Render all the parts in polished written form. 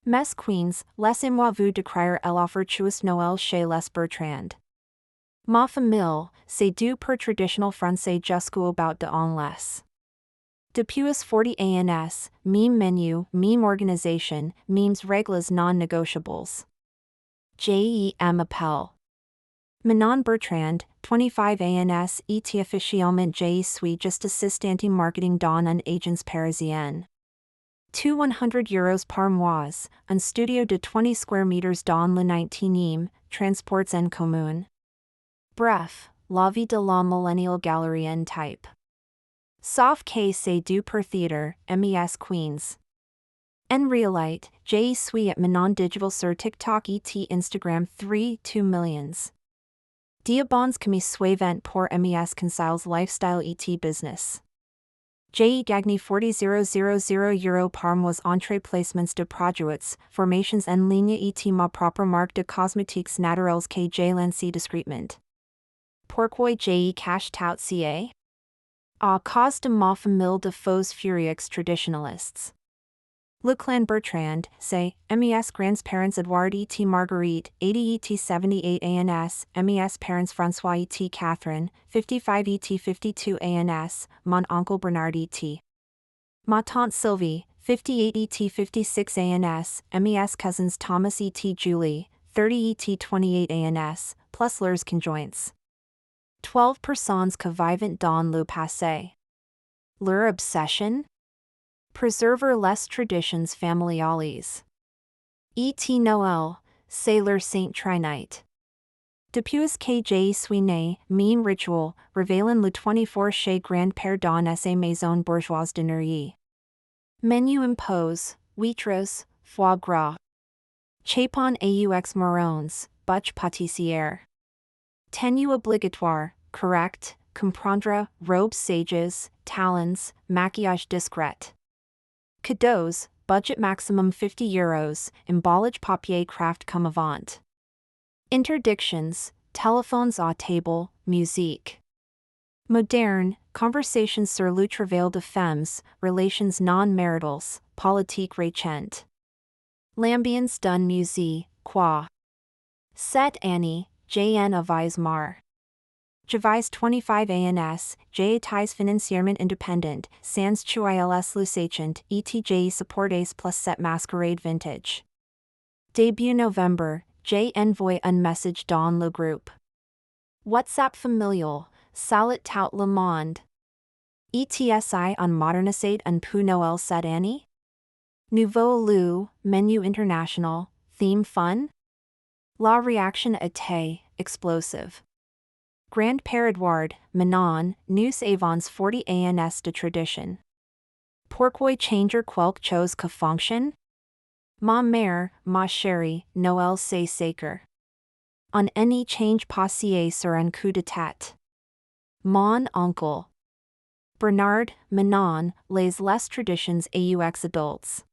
Mes Queens, laissez-moi vous décrire l'offre tuus Noël chez les Bertrand. Ma famille, c'est du per traditional français jusqu'au bout de en les. Depuis 40 ans, meme menu, meme organisation, memes règles non négociables. Jem appel. Manon Bertrand, 25 ans et officiellement je suis juste assistante marketing dans un agence parisienne. To 100 euros par mois, un studio de 20 square meters dans le 19e, transports en commun. Bref, la vie de la millennial galérienne type. Sauf que c'est du per theater, mes queens. En réalité, je suis at Manon Digital sur TikTok et Instagram 2 millions. Diabons comme suivant pour mes conseils lifestyle et business. Je gagne 40,000 euros par mois entre placements de produits, formations en ligne et ma propre marque de cosmétiques naturels que j'ai lancé discrètement. Pourquoi j'ai cash tout ca? À cause de ma famille de faux furieux traditionalists. Le clan Bertrand, c'est, mes grands-parents Edouard et Marguerite, 80 et 78 ans, mes parents François et Catherine, 55 et 52 ans, mon oncle Bernard et ma tante Sylvie, 58 et 56 ans, mes cousins Thomas et Julie, 30 et 28 ans, plus leurs conjoints. 12 personnes que vivent dans le passé. Leur obsession? Preserver les traditions familiales. Et Noël, c'est leur Saint Trinite. Depuis que je suis né, meme ritual, révélant le 24 chez grand-père dans sa maison bourgeoise de Neuilly. Menu impose, huîtres, foie gras. Chapon aux marrons, bûche pâtissière. Tenue obligatoire, correct, comprendre, robes sages, talons, maquillage discret. Cadeaux, budget maximum 50 euros, emballage papier craft comme avant. Interdictions, téléphones à table, musique. Moderne, conversations sur le travail de femmes, relations non maritales, politique récente. L'ambiance d'une musée, quoi. Cette année, j'en avais marre. J'avais 25 ans, j'étais financièrement indépendant, sans choix lucente, et j'ai supporté plus cette masquerade vintage. Début novembre, j'ai envoyé un message dans le groupe. WhatsApp familial, salut tout le monde. ETSI on modernisé un peu Noël cette année? Nouveau lieu, menu international, theme fun? La réaction était explosive. Grand-père Edouard, Manon, nous avons 40 ans de tradition. Pourquoi changer quelque chose que fonctionne? Ma mère, ma chérie, Noël c'est sacré. On any change passé sur un coup de tête. Mon oncle. Bernard, Manon, les traditions aux adultes.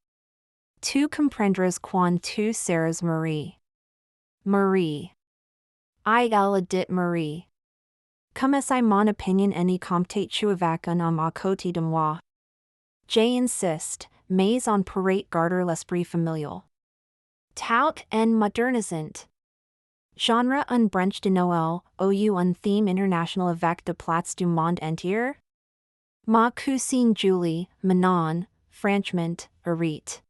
Tu comprendras quand tu seras Marie. Marie. I elle dit Marie. Comme est mon opinion any compte tu avec un homme à côté de moi? J'insiste, mais on pourrait garder l'esprit familial. Tout en modernisant. Genre un brunch de Noël, ou un thème international avec de plats du monde entier? Ma cousine Julie, Manon, franchement, arrête.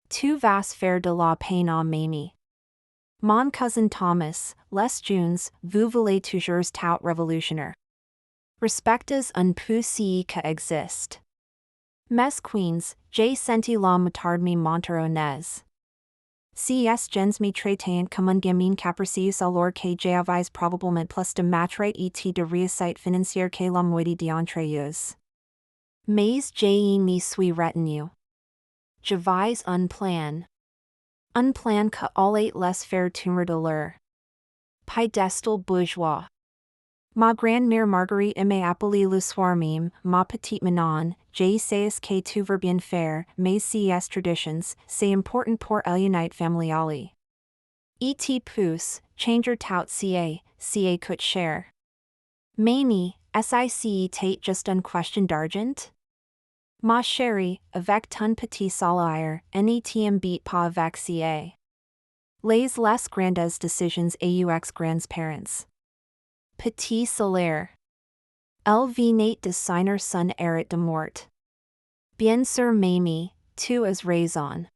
Tu vas faire de la peine à Mamie. Mon cousin Thomas, les jeunes, vous voulez toujours tout révolutionnaire. Respectez un peu ce qui existe. Mes queens, j'ai senti la moutarde me monter au nez. Ces gens me traitent comme un gamin capricieux alors que j'avais probablement plus de maturité et de réussite financière que la moitié d'entre eux. Mais je me suis retenu. J'avais un plan. Un plan que allait les faire tomber de leur piédestal bourgeois. Ma grand-mère Marguerite m'a appelé le soir même, ma petite Manon, je sais que tu veux bien faire, mais ces traditions, c'est important pour l'unité familiale. Et pousse, changer tout ca coûte cher. Mamie, est-ce juste une question d'argent? Ma chérie, avec ton petit salaire, ne t'embête pas avec ça. Les grandes décisions aux grands-parents. Petit salaire. Elle venait de signer son arrêt de mort. Bien sûr mamie, tu as raison.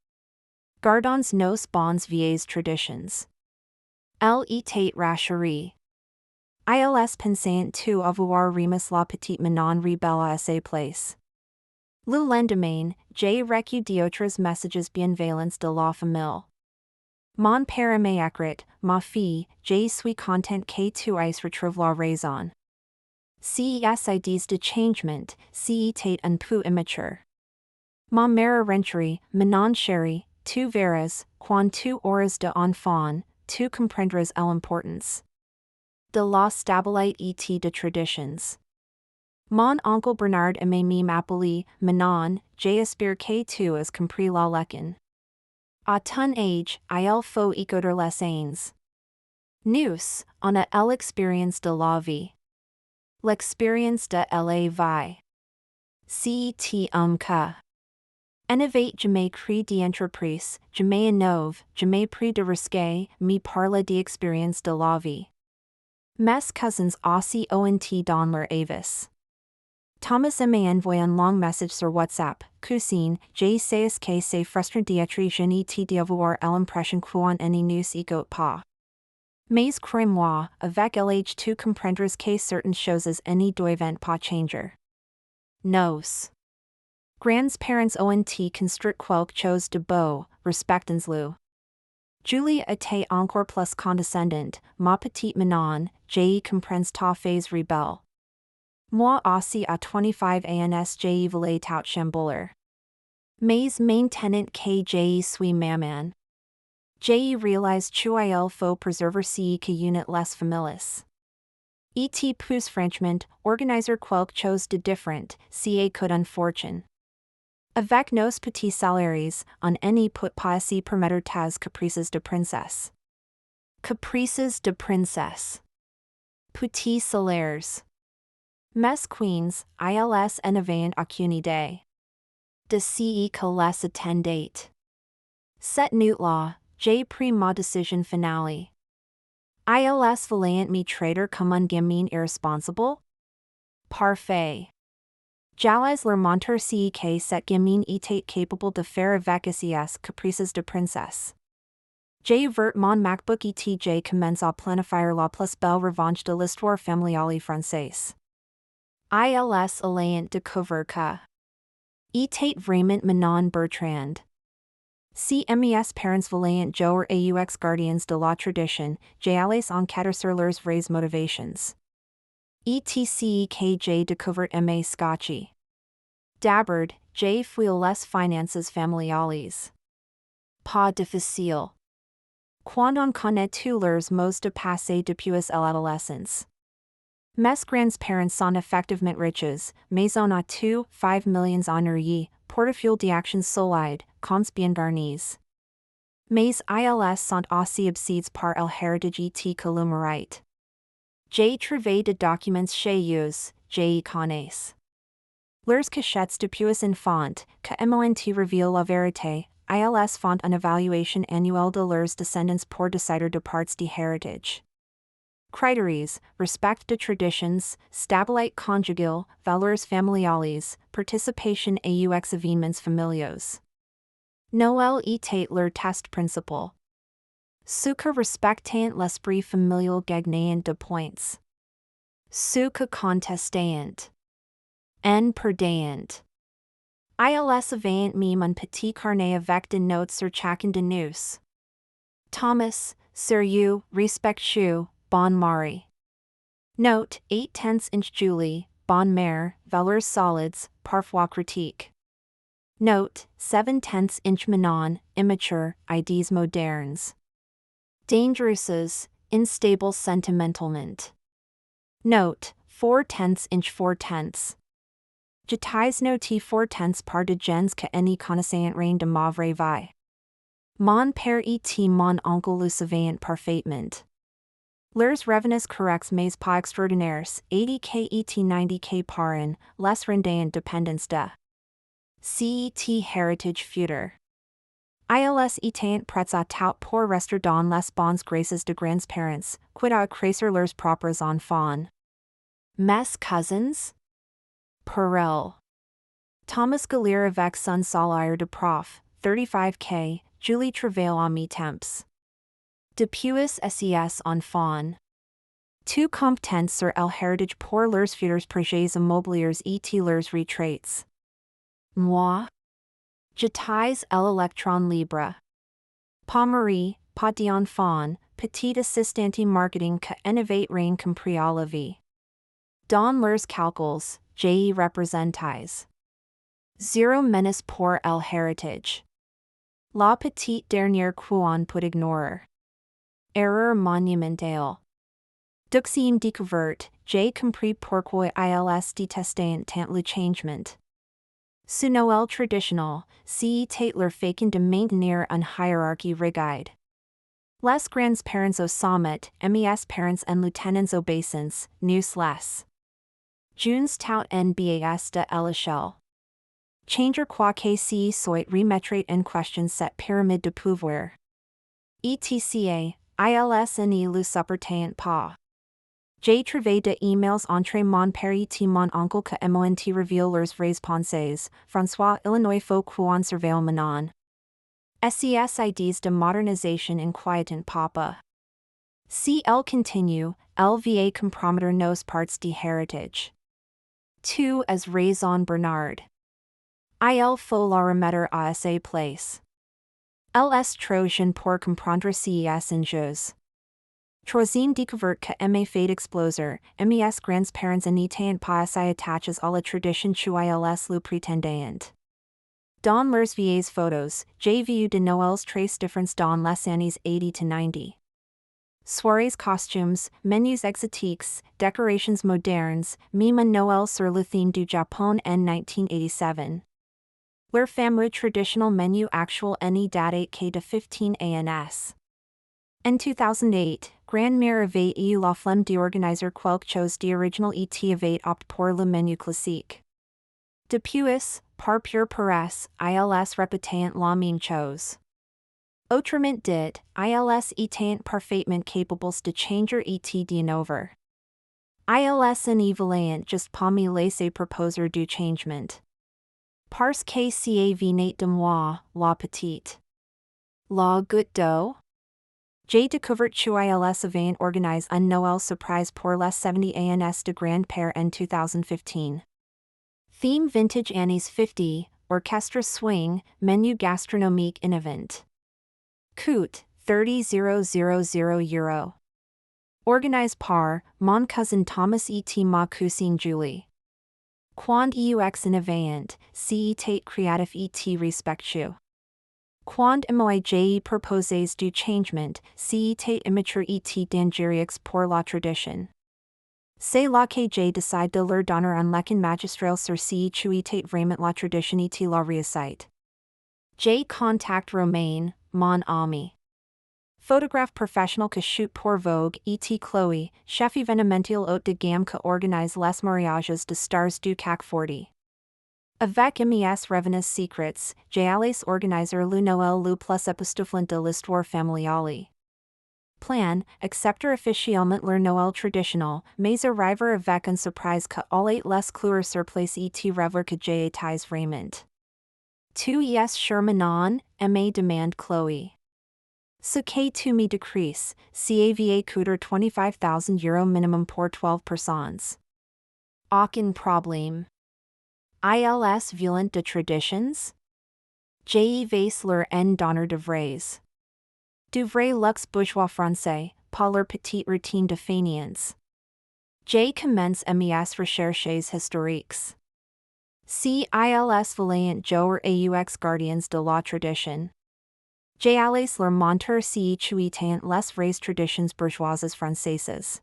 Gardons nos bonnes vieilles traditions. Elle était rassurée. Ils pensaient tout avoir remis la petite manon rebelle à sa place. Le lendemain, j'ai reçu d'autres messages bienveillants de la famille. Mon père m'a écrit, ma fille, je suis content que tu aies retrouvé la raison. Si idées de changement, si était un peu immature. Ma mère rentrée, manon chérie, tu verras, quand tu auras de enfants, tu comprendras l'importance de la stabilité et de traditions. Mon oncle Bernard aimait m'appeler Manon, j'espère que tu as compris la leçon. À ton âge, il faut écouter les aînés. Nous, on a l'expérience de la vie. L'expérience de la vie. C'est que. Innovate jamais créé d'entreprise, jamais innove, jamais pris de risque, me parle d'expérience de la vie. Mes cousins aussi ont dans leur avis. Thomas m'a envoyé un long message sur WhatsApp, cousine, je sais que c'est frustrant d'être jeune et d'avoir l'impression qu'on ne nous écoute pas. Mais crois-moi, avec l'âge tu comprendras que certaines choses ne doivent pas changer. Nos grands-parents ont construit quelque chose de beau, respectons-le. Julie était encore plus condescendante, ma petite Manon, je comprends ta phase rebelle. Moi aussi à 25 ans je voulais tout chambouler. Mais maintenant que je suis maman. Je réalise qu'il faut préserver ce que unit les familles. Et plus franchement, organiser quelque chose de différent, c'est que une fortune. Avec nos petits salaires, on ne peut pas se permettre tes caprices de princesse. Caprices de princesse. Petits salaires. Mes queens, ils n'avaient aucune idée de ce que les attendait. Cette nuit-là, j'ai pris ma décision finale. Ils voulaient me traiter comme un gamin irresponsible? Parfait. J'allais leur montrer ce que cette gamine était capable de faire avec ses caprices de princesse. J'ai ouvert mon MacBook et j'ai commencé à planifier la plus belle revanche de l'histoire familiale française. Ils allaient découvrir que était vraiment Manon Bertrand. Si mes parents voulaient jouer aux gardiens de la tradition, j'allais enquêter sur leurs vraies motivations. Etc que j'ai découvert mes scotchy. D'abord, j'ai fouillé les finances familiales. Pas difficile. Quand on connaît tous leurs mots de passé depuis l'adolescence. Mes grands-parents sont effectivement riches, mais on a 5 millions en riz, portefeuille d'actions solides, comptes bien garnis. Mais ils sont aussi obsédés par el héritage et que le mérite. J'ai trouvé des documents chez eux, j'ai connais. Leurs cachettes depuis enfants, que m'ont révélé la vérité, ils font une évaluation annuelle de leurs descendants pour décider de parts de héritage. Critères, respect de traditions, stabilité conjugale, valeurs familiales, participation aux événements familiaux. Noël était leur test principal. Ce que respectait l'esprit familial gagnait de points. Ce que contestait en perdait. Ils avaient mis un petit carnet avec des notes sur chacun de nous. Thomas, sérieux, respectueux, bon mari. Note, 8/10 Julie, bonne mère, valeurs solides, parfois critiques. Note, 7/10 Manon, immature, ideas modernes. Dangereuses, unstable sentimentalement. Note, 4/10 4/10. J'étais noti 4/10 par de gens que ne connaissaient rien de ma vraie vie. Mon père et mon oncle le savaient parfaitement. Leurs revenus corrects mais pas extraordinaires, 80 k et 90 k par an, les rendaient dépendance de CET heritage futur. ILS etant prets à tout pour rester dans les bonnes grâces de grands-parents, quid à cracer leurs propres enfants. Mes cousins? Perel. Thomas Gallier avec son salaire de prof, 35K, Julie travaille à mi-temps. Depuis essayé enfants. Tout compétent sur el héritage pour leurs futurs projets immobiliers et leurs retraites. Moi? J'étais l'électron libre. Pas Marie, pas d'enfant, petite assistante marketing que innovate rien compris à la vie. Dans leurs calculs, j'ai représentais. Zéro menace pour el héritage. La petite dernière qu'on peut ignorer. Erreur monumentale. Duxime découverte, j'ai compris pourquoi ils détestent tant le changement. Sous Noël traditionnel, c'est leur façon de maintenir une hiérarchie rigide. Les grands-parents au sommet, mes parents en lieutenants obeisance, nous les. Junes tout en bas de l'échelle. Changer quoi que ce soit remettre en question cette pyramide de pouvoir. ETCA, ils ne le supportent pas. J'ai trouvé de emails entre mon père et mon oncle que mont reveal leurs vrais pensées, François Illinois faut qu'on surveille manon. SES ideas de modernisation inquietant papa. Si elle continue, elle va compromettre nos parts de héritage. Tu as raison Bernard. Il faut la remettre à sa place. Elle est trop jeune pour comprendre ces enjeux. Troisième découverte que mes fait exploser, mes grands-parents n'étaient pas assez attachés à la tradition qu'ils le prétendaient. Dans leurs vieilles photos, j'ai vu de Noëls très différents dans les années 80 to 90. Soirées costumes, menus exotiques, décorations modernes, mime Noël sur le thème du Japon en 1987. Leur fameux traditional menu actuel n'est daté que de 15 ans. En 2008, Grand-mère avait eu la flemme d'organiser quelque chose d'original et avait opté pour le menu classique. Depuis, par pure paresse, ils répétent la même chose. Autrement dit, ils étant parfaitement capables de changer et d'innover. Ils ne voulaient juste pas me laisser proposer du changement. Parce que ça venait de moi, la petite. La goutte d'eau? J'ai découvert qu'ils avaient organisé un Noël surprise pour les 70 ans de grand-père en 2015. Theme vintage années 50, orchestre swing, menu gastronomique innovant. Coût, €30,000. Organisé par, mon cousin Thomas et ma cousine Julie. Quand eux innovant, c'est créatif et respectueux. Quand moi j'ai proposé du changement, c'est immature et dangereux pour la tradition. C'est là que j'ai décidé de leur donner un leçon magistral sur si tu étais vraiment la tradition et la réussite. J'ai contacté Romain, mon ami. Photographe professionnel que shoot pour Vogue et Chloé, chef événementiel haut de gamme que organise les mariages de stars du CAC 40. Avec mes revenus secrets, j'allais organiser le Noël le plus époustouflant de l'histoire familiale. Plan, accepter officiellement leur Noël traditionnel, mais arriver avec une surprise que allait les clore sur place et revoir que j'ai été vraiment. Tu es sur manon, me demande Chloé. Ce que tu me décris, c'est va coûter €25,000 minimum pour 12 personnes. Aucun problème. Ils violent de traditions? J'ai vais leur en donner de vrais. Du vrai luxe bourgeois français, pas leur petite routine de fainéants. J'ai commence mes recherches historiques. Si ils voulaient jouer aux gardiens de la tradition. J'allais leur montrer si tu étant les vraies traditions bourgeoises françaises.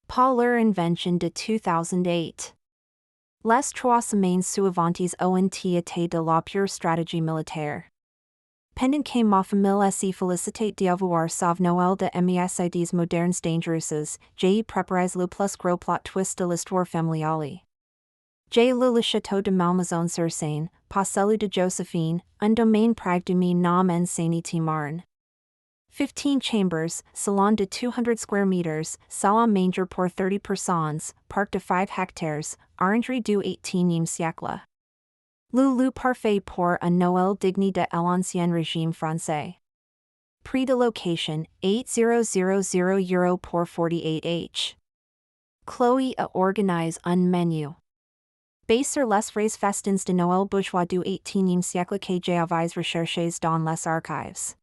Pas leur invention de 2008. Les 3 semaines suivantes ont été de la pure stratégie militaire. Pendant que ma famille s'y félicitait d'avoir sauvé Noël de mes idées modernes dangereuses, j'ai préparé le plus gros plot twist de l'histoire familiale. J. Le Château de Malmaison sur Seine, pas celui de Josephine, un domaine privé de mi nom en Seine-et-Marne. 15 chambers, salon de 200 square meters, salle à manger pour 30 personnes, parc de 5 hectares, orangerie du 18e siècle. Le lieu parfait pour un Noël digne de l'ancien régime français. Prix de location, 8,000 € pour 48 h. Chloé a organise un menu. Basé sur les vrais festins de Noël bourgeois du 18e siècle que j'avais recherchés dans les archives.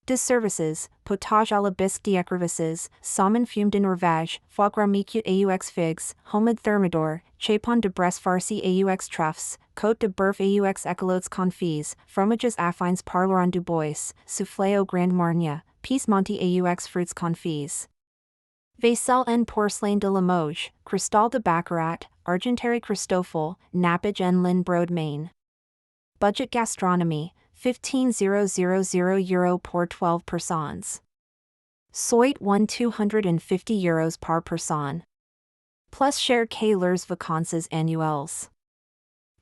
De services, potage à la bisque d'écrevisses, saumon fume de Norvège, foie gras micut aux figs, homemade thermidor, chapon de Bresse farci aux truffes, côte de bœuf aux écalotes confits, fromages affines parlant du bois, soufflé au grand marnier, piece monty aux fruits confits. Vaisselle en porcelain de Limoges, cristal de Baccarat, argentière Christoffel, nappage en lin brode main. Budget gastronomy, 15,000 € pour 12 personnes. Soit 250 € par personne. Plus cher que leurs vacances annuelles.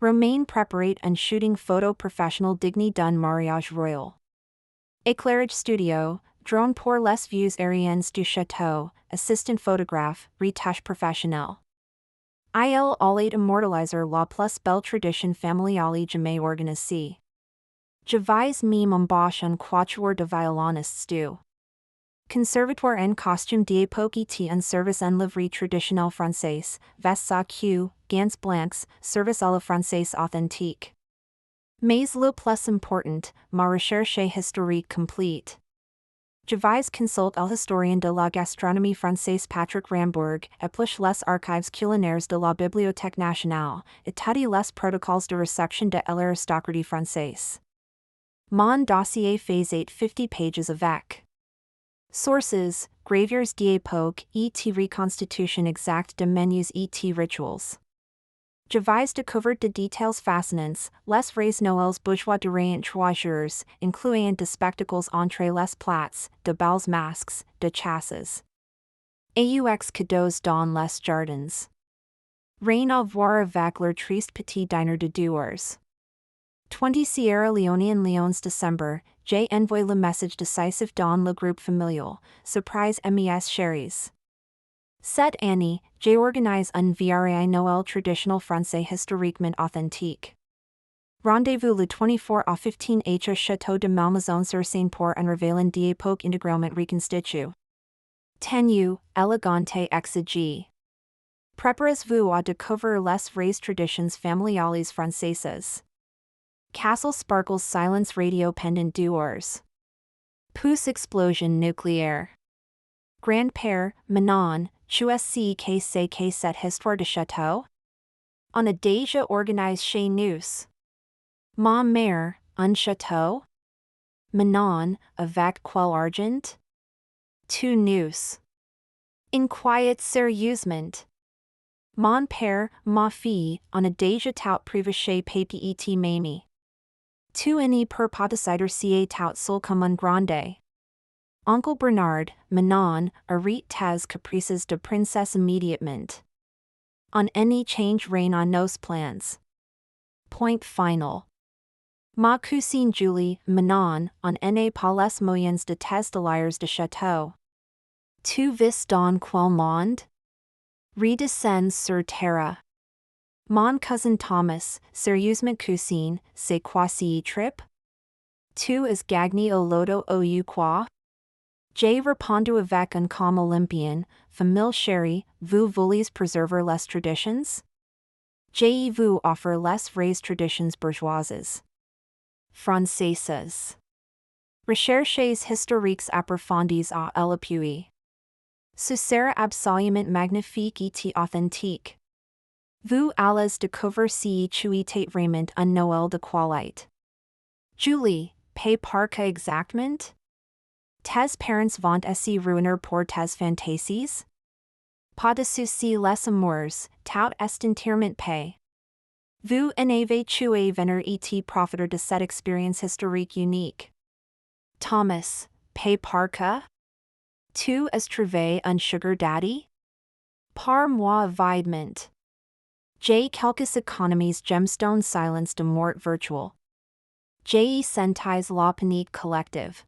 Romain préparate and shooting photo professionnel digne d'un mariage royal. Éclairage studio, drone pour les vues aériennes du château, assistant photographe, retouche professionnel. Il allait immortaliser la plus belle tradition familiale jamais organisée. J'avais mis mon bâche un quatuor de violonistes du Conservatoire en costume d'époque et un service en livrée traditionnelle française, vestes à queue, gants blancs, service à la française authentique. Mais le plus important, ma recherche historique complète. J'avais consulte al historien de la gastronomie française Patrick Rambourg, épluché les archives culinaires de la Bibliothèque nationale, étudié les protocoles de réception de l'aristocratie française. Mon dossier faisait 50 pages avec. Sources, gravures d'époque et reconstitution exacte de menus et rituals. J'avais découvert de détails fascinants, les vrais Noëls bourgeois durant 3 jours, incluant de spectacles entre les plats, de bals masques, de chasses. Aux cadeaux dans les jardins. Rien à voir avec leur triste petit dîner de 2 heures. 20 Sierra Leonean Leones December, j'ai envoyé le message décisif dans le groupe familial, surprise mes chéris. Cette année, j'ai organisé un VRI Noël traditionnel français historiquement authentique. Rendez-vous le 24 à 15 h au Château de Malmaison sur Seine pour un réveillon d'époque intégralement reconstitué. Tenue, élégante exigée. Préparez-vous à découvrir les vraies traditions familiales françaises. Castle sparkles silence radio pendant 2 heures. Pouce explosion nucléaire. Grand-père, Manon, tu sais que c'est que cette histoire de château? On a déjà organisé chez nous. Ma mère, un château? Manon, avec quel argent? Tu nous. Inquiète sérieusement. Mon père, ma fille, on a déjà tout prévu chez papi et mamie. Tu n'y peux pas décider si est tout seul comme un grande. Oncle Bernard, Manon, arrête tes caprices de princesse immédiatement. On any change rien à nos plans. Point final. Ma cousine Julie, Manon, on n'a pas les moyens de tes délires de château. Tu vis dans quel monde? Redescends sur terre. Mon cousin Thomas, sérieusement cousine, c'est quoi ce trip? Tu es gagné au loto ou quoi? J'ai répondu avec un calme olympien, famille chérie, vous voulez préserver les traditions? J'ai vous offre les vraies traditions bourgeoises. Françaises. Recherches historiques approfondies à l'appui. Ce sera absolument magnifique et authentique. Vous allez découvrir si tu es vraiment un Noël de qualité. Julie, paye par que exactement? Tes parents vont essayer ruiner pour tes fantasies? Pas de souci les amours, tout est entièrement payé. Vous en avez tué venir et profiter de cette expérience historique unique. Thomas, paye par que? Tu as trouvé un sugar daddy? Par moi avidement. J. Quelques économies gemstone silence de mort virtual. J. Sentais la panique collective.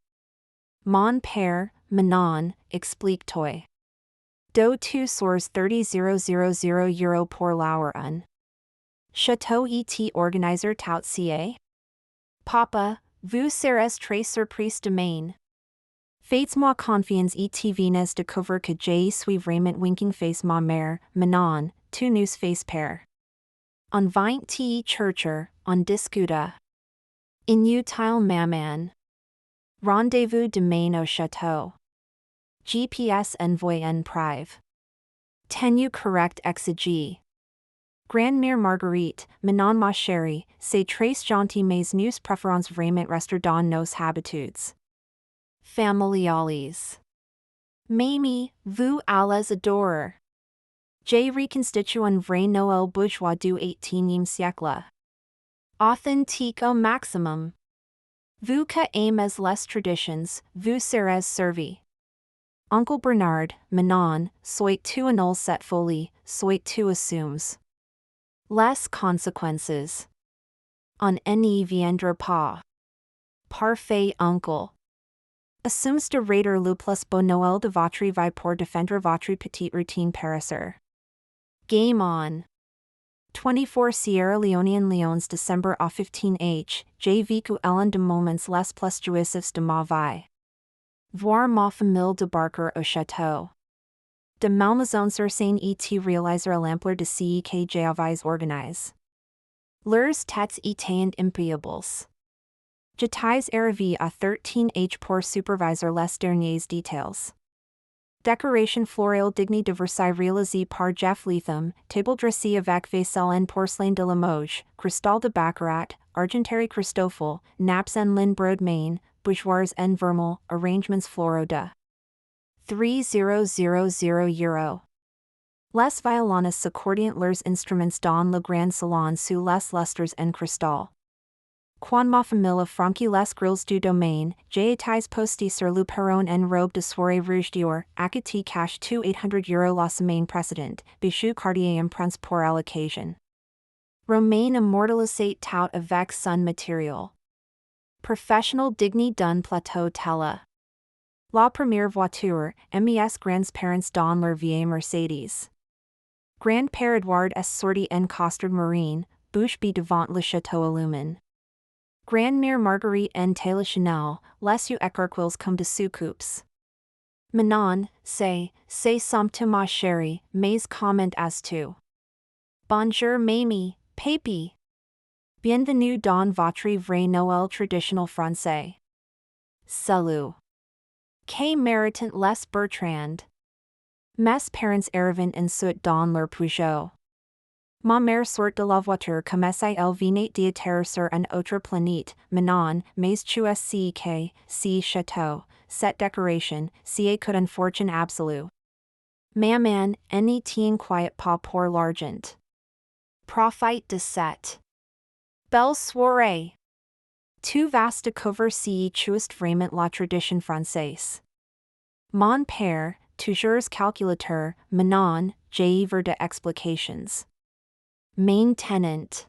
Mon père, Manon, explique toi. Do tu source 30,000 euro pour l'hour un. Chateau et organizer tout ca. Papa, vous serez très surprise demain. Faites-moi confiance et venez découvrir que j'ai suis vraiment winking face ma mère, Manon, tu nous face père. On 20 churcher, on discuta. Inutile maman. Rendez-vous demain au château. GPS envoy en prive. Tenue correct exige. Grandmère Marguerite, Manon ma chérie, c'est très gentil mais nous préférons vraiment rester dans nos habitudes. Familiales. Mamie, vous allez adorer. J'ai reconstitué un vrai Noël bourgeois du 18e siècle. Authentique au maximum. Vous que aimez les traditions, vous serez servi. Uncle Bernard, Manon, soit tu annules cette folie, soit tu assumes les conséquences. On n'y viendra pas. Parfait uncle. Assumes de raider le plus beau Noël de votre vie pour défendre votre petite routine paresser. Game on. 24 Sierra Leonean Leones December à 15h, j'ai vécu l'un de moments les plus jouissifs de ma vie. Voir ma famille débarquer au château. De Malmaison sur Seine et réaliser l'ampleur de ce que j'avais organisé. Leurs têtes étaient impaysables. J'étais arrivé à 13h pour superviser les derniers détails. Décoration florale digne de Versailles réalisée par Jeff Leatham, table dressée avec vaisselle en porcelaine de Limoges, cristal de Baccarat, argenterie Christoffel, nappes en lin broad main, bougeoirs en vermeil, arrangements floraux de 3,000 euro. Les violonistes s'accordient leurs instruments dans le grand salon sous les lustres en cristal. Quand ma famille franquit les grilles du domaine, j'ai été posté sur le perron en robe de soirée rouge d'or, acquitté cash to 800 euro la semaine précédente, bijoux Cartier imprints pour l'occasion. Romain immortalisé tout avec son matériel. Professionnel digne d'un plateau télé. La première voiture, mes grands-parents dans leur vieille Mercedes. Grand-père Edouard est sorti en costard marine, bouche bée devant le château illumine. Grandmère Marguerite en taille Chanel, les yeux écarquils comme de soucoupes. Manon, c'est somptueux ma chérie, mais comment as tu? Bonjour mamie, papy. Bienvenue dans votre vrai Noël traditionnel français. Salut. Que méritent les Bertrand? Mes parents arrivent ensuite dans leur Peugeot. Ma mère sort de la voiture comme si elle venait d'atterrir sur une autre planète, Manon, mais tu sais que, ce château, cette décoration, c'est que une fortune absolue. Maman, n'y tient quiet pas pour l'argent. Profite de cette belle soirée. Tu vas découvrir si tu es vraiment la tradition française. Mon père, toujours calculateur, Manon, j'ai de explications. Maintenant.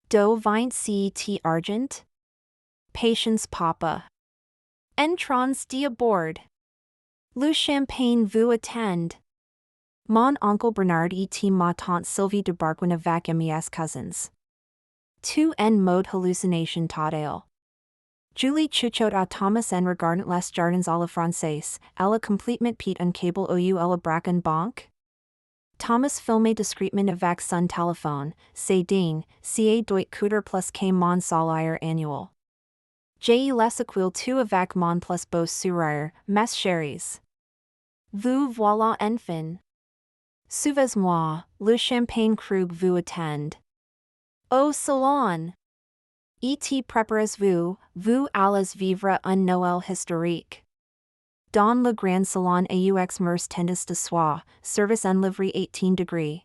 Do 20 cet argent? Patience papa. Entrance d'abord. Le champagne vous attend. Mon oncle Bernard et ma tante Sylvie débarquent avec mes cousins. Tu en mode hallucination totale. Julie chuchote à Thomas en regardant les jardins à la française, elle a complètement pete un câble ou elle braque en banque? Thomas filmait discrètement avec son téléphone, c'est dingue, c'est doit coûter plus que mon salaire annuel. J'ai les équilles tout avec mon plus beau sourire, mes chéris. Vous voilà enfin. Suivez-moi, le champagne krug vous attend. Au salon. Et préparez-vous, vous allez vivre un Noël historique. Dans le grand salon aux mers tendas de soie, service en livrée 18 degrés.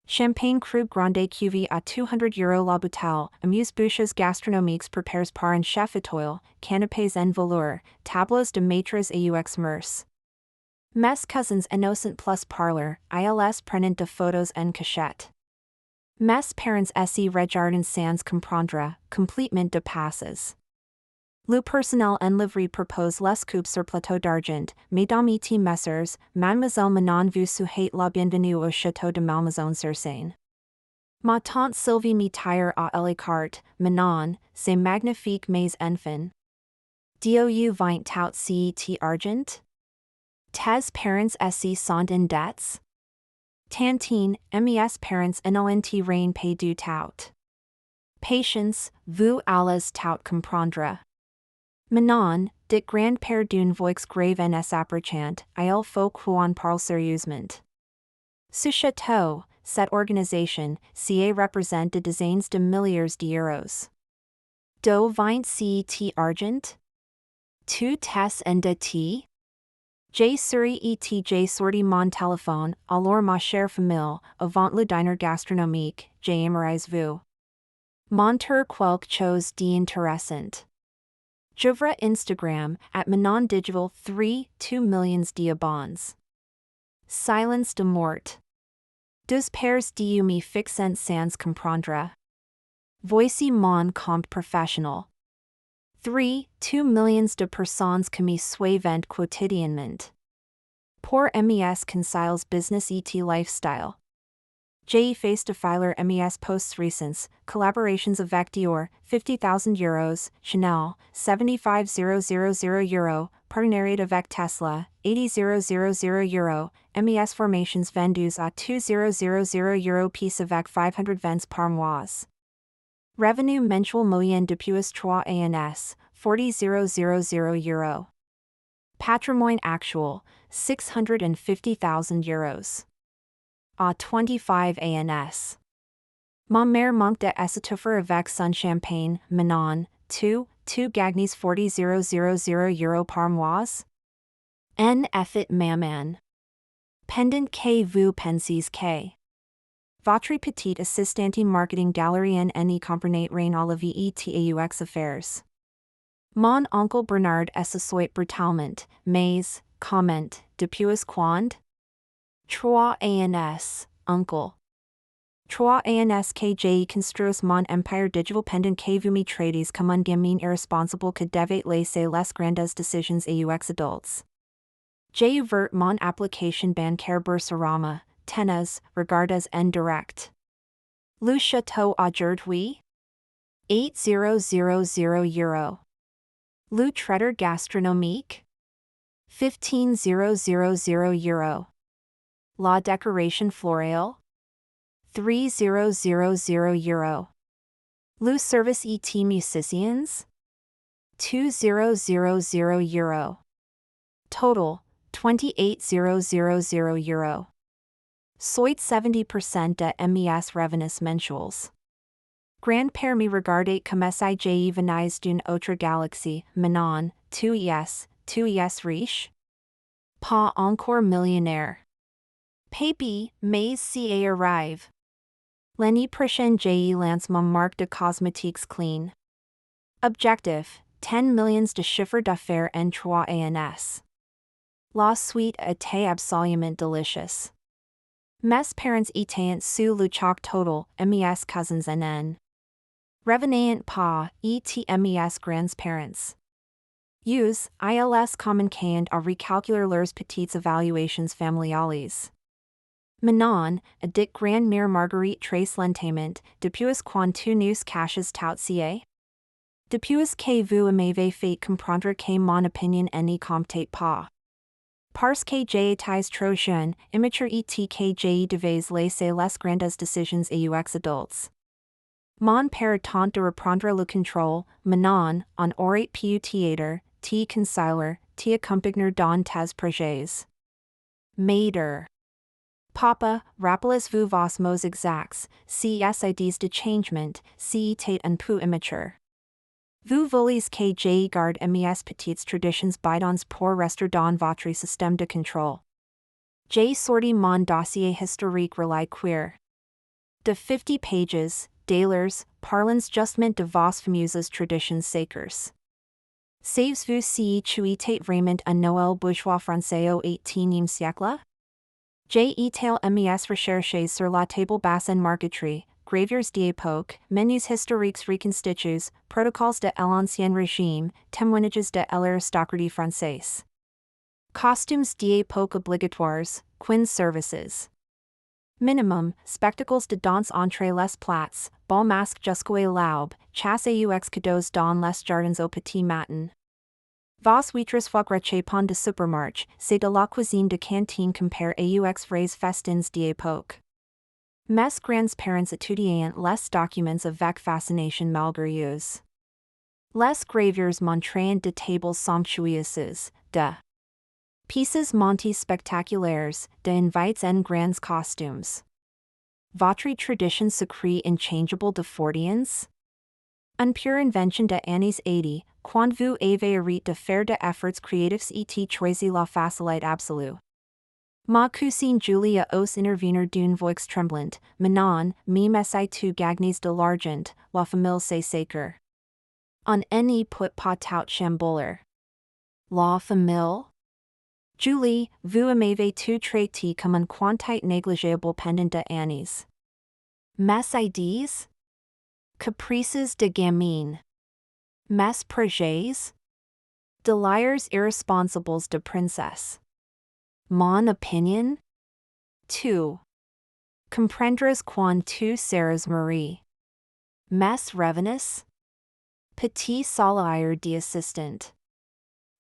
Champagne krug grande cuvée à 200 euro la bouteille, amuse-bouches gastronomiques préparées par un chef étoile, canapés en velours, tableaux de maîtres aux mers. Mes cousins innocent plus parleur, ils prennent de photos en cachette. Mes parents essayé regardent sans comprendre, complétement de passes. Le personnel en livrée propose les coupes sur plateau d'argent, mesdames et messieurs, mademoiselle Manon vous souhaite la bienvenue au château de Malmaison-sur-Seine. Ma tante Sylvie me tire à l'écart, Manon, c'est magnifique mes enfants. Dou 20 tout cet argent? Tes parents essayé sont en debts? Tantine, mes parents n'ont rien payé du tout. Patience, vous allez tout comprendre. Manon, dit grand-père d'une voix grave en s'approchant, il faut qu'on parle sérieusement. Ce château, cette organisation, CA représente des dizaines de milliards d'euros. Do 20 cet argent? Tu tes en de ti? J'ai souris et j'ai sorti mon téléphone, alors ma chère famille, avant le dîner gastronomique, j'aimerais vous montrer quelque chose d'intéressant. J'ouvre Instagram, at Manon Digital 2 millions d'abonnés. Silence de mort. Deux paires d'yeux me fixent sans comprendre. Voici mon compte professionnel. 2 millions de personnes qui me suivent quotidiennement. Pour mes conciles business et lifestyle. J'ai fait de filer mes posts récents, collaborations avec Dior, 50,000 euros, Chanel, 75,000 euros, partenariat avec Tesla, 80,000 euros, mes formations vendues à 2,000 euros piece avec 500 ventes par mois. Revenu mensuel moyen depuis 3 ans, 40,000 euros. Patrimoine actuel, 650,000 euros. À 25 ans. Ma mère manque de s'étouffer avec son champagne, Manon, tu gagnes 40,000 euros par mois? En effet maman. Pendant que vous pensez que votre petite assistante marketing galérienne ne comprenait rien à la vie et aux affaires. Mon oncle Bernard s'assoit brutalement, mais, comment, depuis quand? 3 ans, uncle. 3 ans que j'ai construit mon empire digital pendant que vous me traitez comme un gamin irresponsible que devait laisser les grandes décisions aux adultes. J'ai ouvert mon application bancaire Boursorama, tenez, regardez en direct. Le château aujourd'hui? 8,000 euros. Le traiteur gastronomique? 15,000 euros. La décoration florale? 3,000 euros. Le service et musiciens? 2,000 euros. Total, 28,000 euros. Soit 70% de mes revenus mensuels. Grand-père me regardait comme si j'ai venu d'une autre galaxie, Manon, tu es riche? Pas encore millionnaire. Papi, mais si arrive. L'année prochaine j'ai lance mon marque de cosmétiques clean. Objectif, 10 millions de chiffre d'affaires en 3 ans. La suite était absolument délicieuse. Mes parents étaient sous le choc total, mes cousins en revenaient pas, et mes grands-parents. Ils communiquent à recalculer leurs petites évaluations familiales. Manon, a dit grand-mère Marguerite très lentement, depuis quand tu nous caches tout ça? Depuis que vous m'avez fait comprendre que mon opinion ne compte pas. Parce que j'ai été trop jeune, immature et que j'ai devais laisser les grandes décisions aux adultes. Mon père tente de reprendre le contrôle, Manon, on aurait pu t'aider, te conseiller, te accompagner dans tes projets. M'aider. Papa, rappelez-vous vos mots exacts, si idées de changement, si était un peu immature. Vous voulez que je garde mes petites traditions bidons pour rester dans votre système de contrôle. J'ai sorti mon dossier historique relais queer. De 50 pages, d'ailleurs, parlons justement de vos fameuses traditions sacres. Savez-vous si tu étais vraiment un Noël bourgeois français au 18e siècle? J'ai étalé mes recherches sur la table basse en marqueterie, gravures d'époque, menus historiques reconstitués, protocoles de l'ancien régime, témoignages de l'aristocratie française. Costumes d'époque obligatoires, quins services. Minimum, spectacles de danse entre les plats, bal masque jusqu'à l'aube, chasse aux cadeaux dans les jardins au petit matin. Vos huîtres foc rechapon de supermarché, c'est de la cuisine de cantine compare aux vrais festins d'époque. Mes grands-parents étudiant les documents avec fascination malgré eux. Les gravures montrant de tables somptueuses, de pieces montés spectaculaires, de invites en grands costumes. Votre tradition secrète inchangeable de fortiens? Une pure invention de années 80, quand vous avez arrêté de faire de efforts créatifs et choisi la facilité absolue. Ma cousine Julia os intervenir d'une voix tremblante, maintenant, même essayé tu gagnes de l'argent, la famille c'est sacre. On ne peut pas tout chambouler. La famille? Julie, vous m'avez tout traité comme un quantité négligeable pendant de années. Mes idées? Caprices de gamine. Mes projets? Délires irresponsables de princesse. Mon opinion? 2. Comprendras quand tu seras Marie. Mes revenus? Petit salaire d'assistant.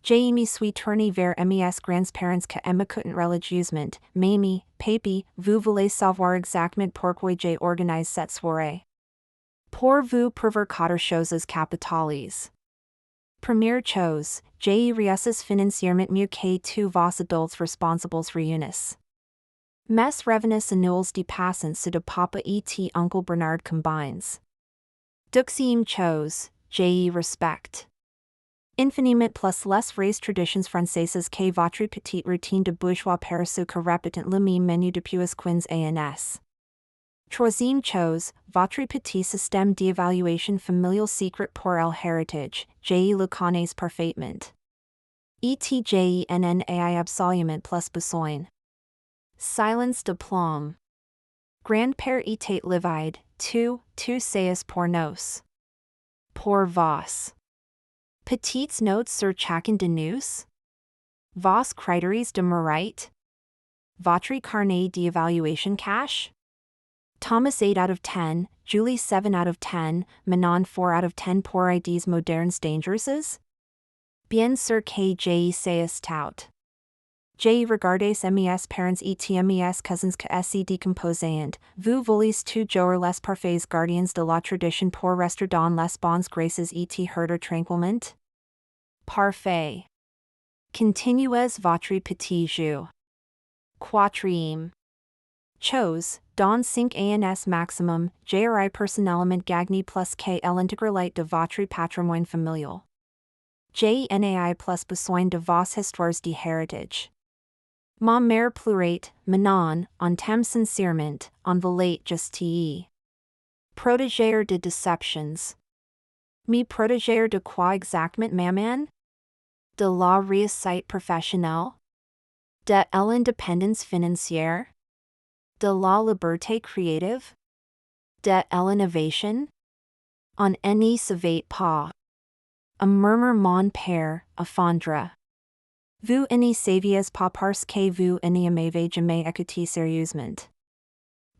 Je me suis tourné vers mes grands-parents que m'écoutent religieusement, mamie, papi, vous voulez savoir exactement pourquoi j'ai organisé cette soirée. Pour vous prouver 4 choses capitales. Première chose, j'ai réussi financièrement mieux que tous vos adultes responsables réunis. Mes revenus annuels dépassent ceux de papa et oncle Bernard combines. Deuxième chose, j'ai respect. Infiniment plus les vraies traditions françaises que votre petite routine de bourgeois paresseux que répétant le même menu depuis quinze ans. Troisième chose, votre petit système d'évaluation familial secret pour el héritage, je le connais parfaitement. Etjennai absolument plus besoin. Silence de plomb. Grand-père était livide, tu sais pour nous. Pour vos. Petites notes sur chacun de nous? Vos criteries de mérite? Votre carnet d'évaluation cash? Thomas 8 out of 10, Julie 7 out of 10, Manon 4 out of 10 pour ideas modernes dangereuses? Bien sûr que j'ai sais tout. J'ai regardé mes parents et mes cousins que se décomposant, vous voulez toujours les parfaits gardiens de la tradition pour rester dans les bonnes grâces et herder tranquillement? Parfait. Continuez votre petit jeu. Quatrième. Chose, dans 5 ans maximum, j'aurai personnellement gagné plus que l'intégralité de votre patrimoine familial. J'nai plus besoin de vos histoires de héritage. Ma mère pleurait, Manon, on t'aime sincèrement, on voulait juste protéger de déceptions. Me protéger de quoi exactement maman? De la réussite professionnelle? De l'indépendance financière? De la liberté créative? De l'innovation? On ne savait pas. A murmure mon père, affondra. Vous ne saviez pas parce que vous ne m'avez jamais écouté sérieusement.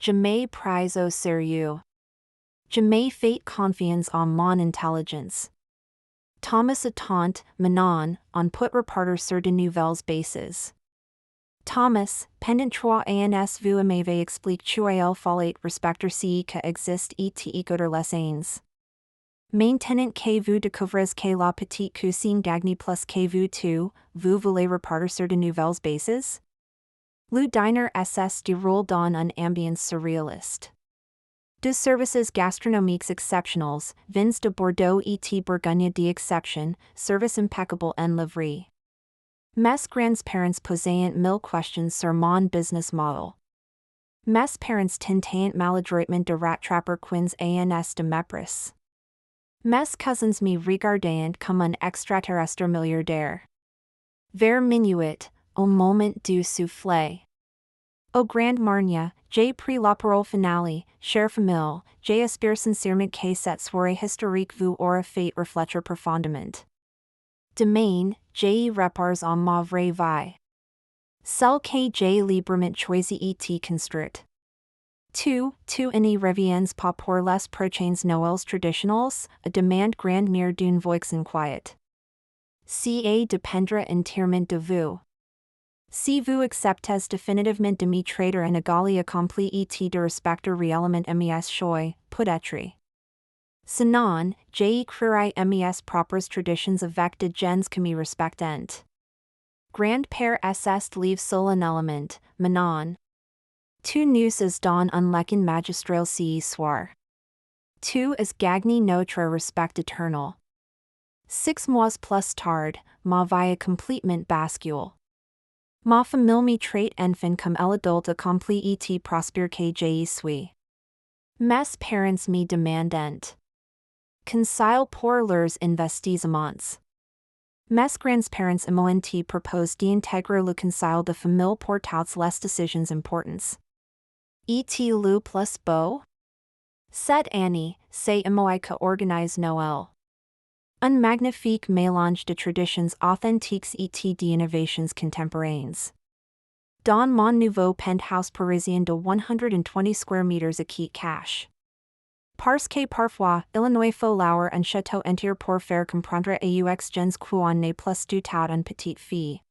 Jamais pris au sérieux. Jamais fait confiance en mon intelligence. Thomas attend, Manon, on peut repartir sur de nouvelles bases. Thomas, pendant 3 ans vous m'avez expliqué qu'il fallait respecter ce qui existe et écouter les uns. Maintenant que vous découvrez que la petite cousine gagne plus que vous voulez repartir sur de nouvelles bases? Le dîner ss déroule dans un ambiance surréaliste. Deux services gastronomiques exceptionnels, vins de Bordeaux et Bourgogne d'exception, service impeccable en livrée. Mes grands-parents posant 1000 questions sur mon business model. Mes parents tentant maladroitement de rattraper quinze ans de mépris. Mes cousins me regardant comme un extraterrestre milliardaire. Vers minuit, au moment du soufflet. Au grand marnier, j'ai pris la parole finale, chère famille, j'espère sincèrement que cette soirée historique vous aura fait réfléchir profondément. Demain, j'ai repars en ma vraie vie. Celle que j'ai librement choisi et construite. Tu n'y reviens pas pour les prochains Noëls traditionnels, a demande grande mère d'une voix inquiète. Ça dépendra entièrement de vous. Si vous acceptez définitivement de me traiter en égalie accompli et de respecter réellement mes choix, peut-être. Sinon, j'écrirai mes propres traditions avec de gens que me respectent. Grand-père est livre seul un élément, manon. Tu nous es don un leçon magistral ce soir. Tu es gagné notre respect éternel. 6 mois plus tard, ma vie complètement bascule. Ma famille me traite enfin comme l'adulte accompli et prospère que je suis. Mes parents me demandent conseil pour leurs investissements. Mes grands-parents m'ont proposé d'intégrer le conseil de famille pour toutes les décisions importantes. Et le plus beau? Cette année, c'est moi qui organise Noël. Un magnifique mélange de traditions authentiques et d'innovations contemporaines. Dans mon nouveau penthouse parisien de 120 square meters acquis cash. Parce que parfois, Illinois faut louer un château entier pour faire comprendre aux gens qu'on n'est plus du tout une petite fille.